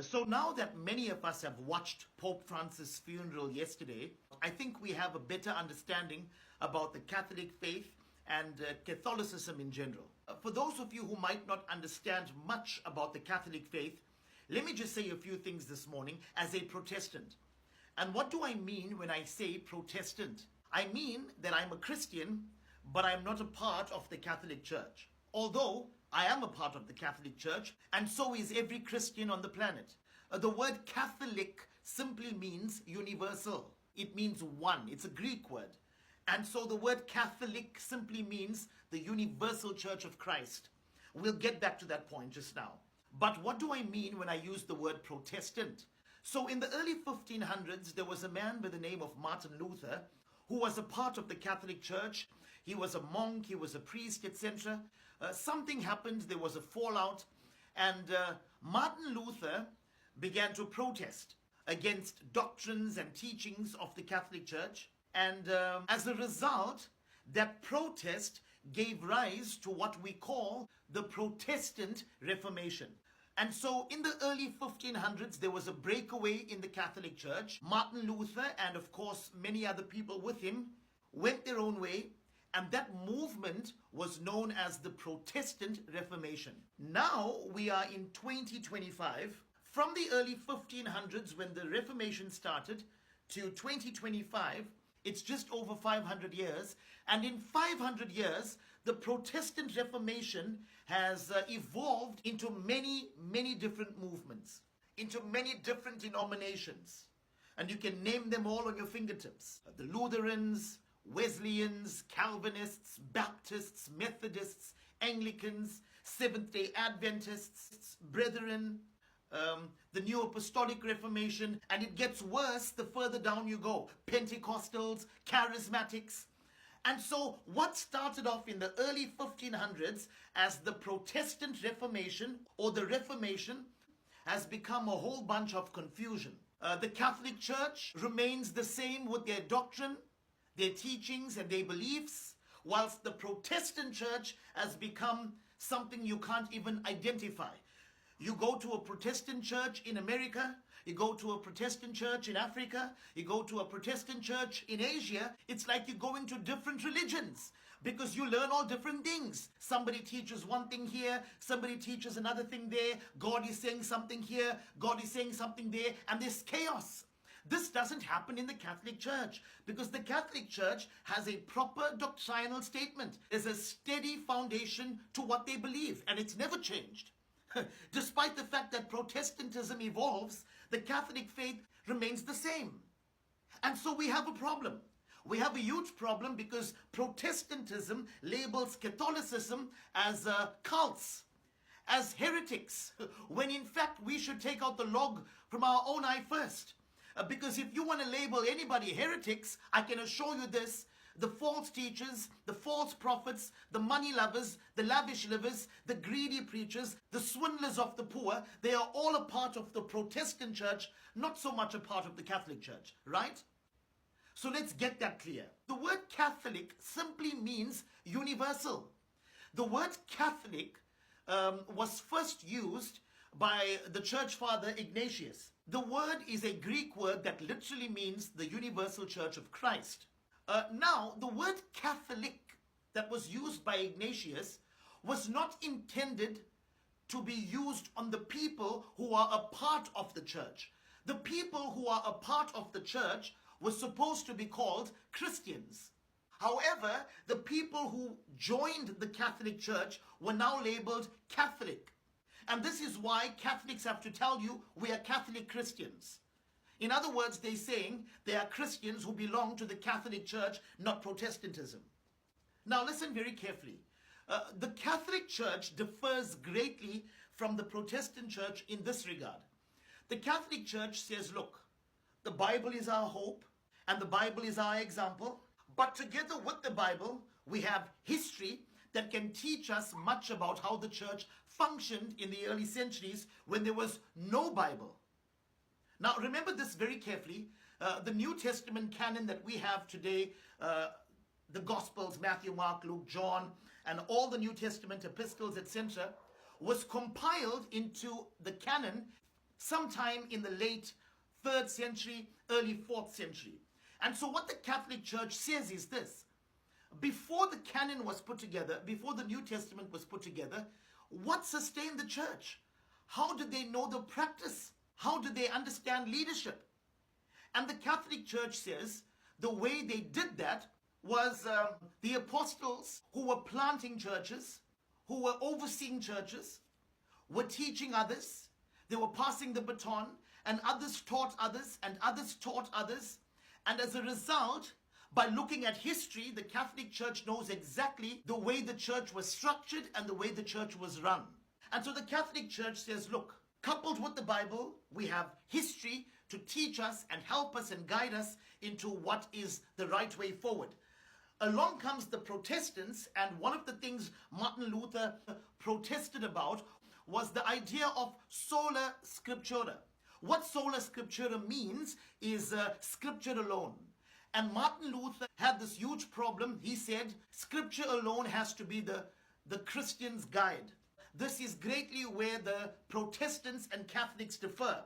So now that many of us have watched Pope Francis' funeral yesterday, I think we have a better understanding about the Catholic faith and Catholicism in general. For those of you who might not understand much about the Catholic faith, let me just say a few things this morning as a Protestant. And what do I mean when I say Protestant? I mean that I'm a Christian, but I'm not a part of the Catholic Church. Although I am a part of the Catholic Church, and so is every Christian on the planet. The word Catholic simply means universal. It means one. It's a Greek word. And so the word Catholic simply means the universal Church of Christ. We'll get back to that point just now. But what do I mean when I use the word Protestant? So in the early 1500s, there was a man by the name of Martin Luther who was a part of the Catholic Church. He was a monk, he was a priest, etc. Something happened, there was a fallout, and Martin Luther began to protest against doctrines and teachings of the Catholic Church. And as a result, that protest gave rise to what we call the Protestant Reformation. And so in the early 1500s, there was a breakaway in the Catholic Church. Martin Luther, and of course many other people with him, went their own way, and that movement was known as the Protestant Reformation. Now we are in 2025. From the early 1500s, when the Reformation started, to 2025, it's just over 500 years. And in 500 years, the Protestant Reformation has evolved into many, many different movements, into many different denominations. And you can name them all on your fingertips. The Lutherans, Wesleyans, Calvinists, Baptists, Methodists, Anglicans, Seventh-day Adventists, Brethren, the New Apostolic Reformation, and it gets worse the further down you go. Pentecostals, Charismatics. And so what started off in the early 1500s as the Protestant Reformation or the Reformation has become a whole bunch of confusion. The Catholic Church remains the same with their doctrine, their teachings and their beliefs, whilst the Protestant Church has become something you can't even identify. You go to a Protestant church in America, you go to a Protestant church in Africa, you go to a Protestant church in Asia, it's like you're going to different religions because you learn all different things. Somebody teaches one thing here, somebody teaches another thing there, God is saying something here, God is saying something there, and there's chaos. This doesn't happen in the Catholic Church because the Catholic Church has a proper doctrinal statement. There's a steady foundation to what they believe, and it's never changed. Despite the fact that Protestantism evolves, the Catholic faith remains the same. And so we have a problem. We have a huge problem because Protestantism labels Catholicism as cults, as heretics, when in fact we should take out the log from our own eye first. Because if you want to label anybody heretics, I can assure you this: the false teachers, the false prophets, the money lovers, the lavish livers, the greedy preachers, the swindlers of the poor, they are all a part of the Protestant Church, not so much a part of the Catholic Church, right? So let's get that clear. The word Catholic simply means universal. The word Catholic was first used by the church father Ignatius. The word is a Greek word that literally means the universal Church of Christ. Now, the word Catholic that was used by Ignatius was not intended to be used on the people who are a part of the church. The people who are a part of the church were supposed to be called Christians. However, the people who joined the Catholic Church were now labeled Catholic. And this is why Catholics have to tell you we are Catholic Christians. In other words, they're saying they are Christians who belong to the Catholic Church, not Protestantism. Now listen very carefully. The Catholic Church differs greatly from the Protestant Church in this regard. The Catholic Church says, look, the Bible is our hope and the Bible is our example, but together with the Bible, we have history that can teach us much about how the church functioned in the early centuries when there was no Bible. Now remember this very carefully. The New Testament canon that we have today, the Gospels, Matthew, Mark, Luke, John, and all the New Testament epistles, etc., was compiled into the canon sometime in the late 3rd century, early 4th century. And so what the Catholic Church says is this: before the canon was put together, before the New Testament was put together, what sustained the church? How did they know the practice? How did they understand leadership? And the Catholic Church says the way they did that was the apostles who were planting churches, who were overseeing churches, were teaching others. They were passing the baton, and others taught others, and others taught others. And as a result, by looking at history, the Catholic Church knows exactly the way the church was structured and the way the church was run. And so the Catholic Church says, look, coupled with the Bible, we have history to teach us and help us and guide us into what is the right way forward. Along comes the Protestants, and one of the things Martin Luther protested about was the idea of sola scriptura. What sola scriptura means is scripture alone. And Martin Luther had this huge problem. He said, scripture alone has to be the Christian's guide. This is greatly where the Protestants and Catholics differ.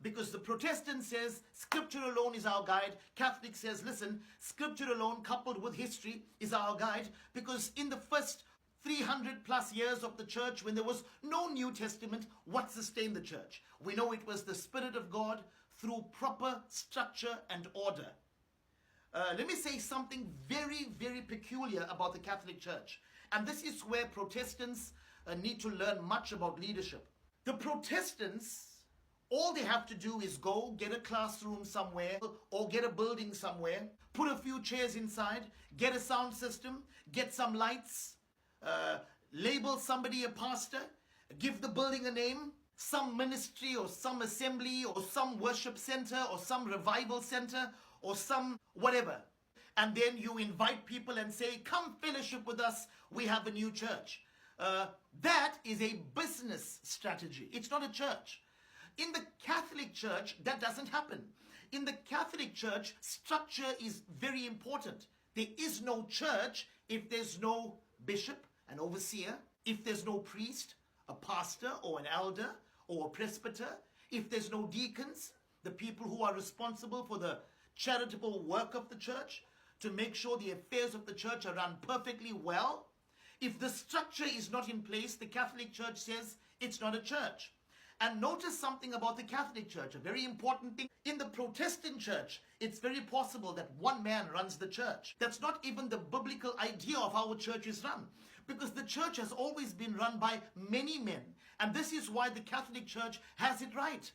Because the Protestant says, scripture alone is our guide. Catholic says, listen, scripture alone coupled with history is our guide. Because in the first 300 plus years of the church, when there was no New Testament, what sustained the church? We know it was the Spirit of God through proper structure and order. Let me say something very, very peculiar about the Catholic Church. And this is where Protestants need to learn much about leadership. The Protestants, all they have to do is go get a classroom somewhere or get a building somewhere, put a few chairs inside, get a sound system, get some lights, label somebody a pastor, give the building a name, some ministry or some assembly or some worship center or some revival center or some whatever. And then you invite people and say, come fellowship with us, we have a new church. That is a business strategy. It's not a church. In the Catholic Church, that doesn't happen. In the Catholic Church, structure is very important. There is no church if there's no bishop, an overseer, if there's no priest, a pastor or an elder or a presbyter, if there's no deacons, the people who are responsible for the charitable work of the church, to make sure the affairs of the church are run perfectly well. If the structure is not in place, the Catholic Church says it's not a church. And notice something about the Catholic Church, a very important thing. In the Protestant Church, it's very possible that one man runs the church. That's not even the biblical idea of how a church is run, because the church has always been run by many men. And this is why the Catholic Church has it right.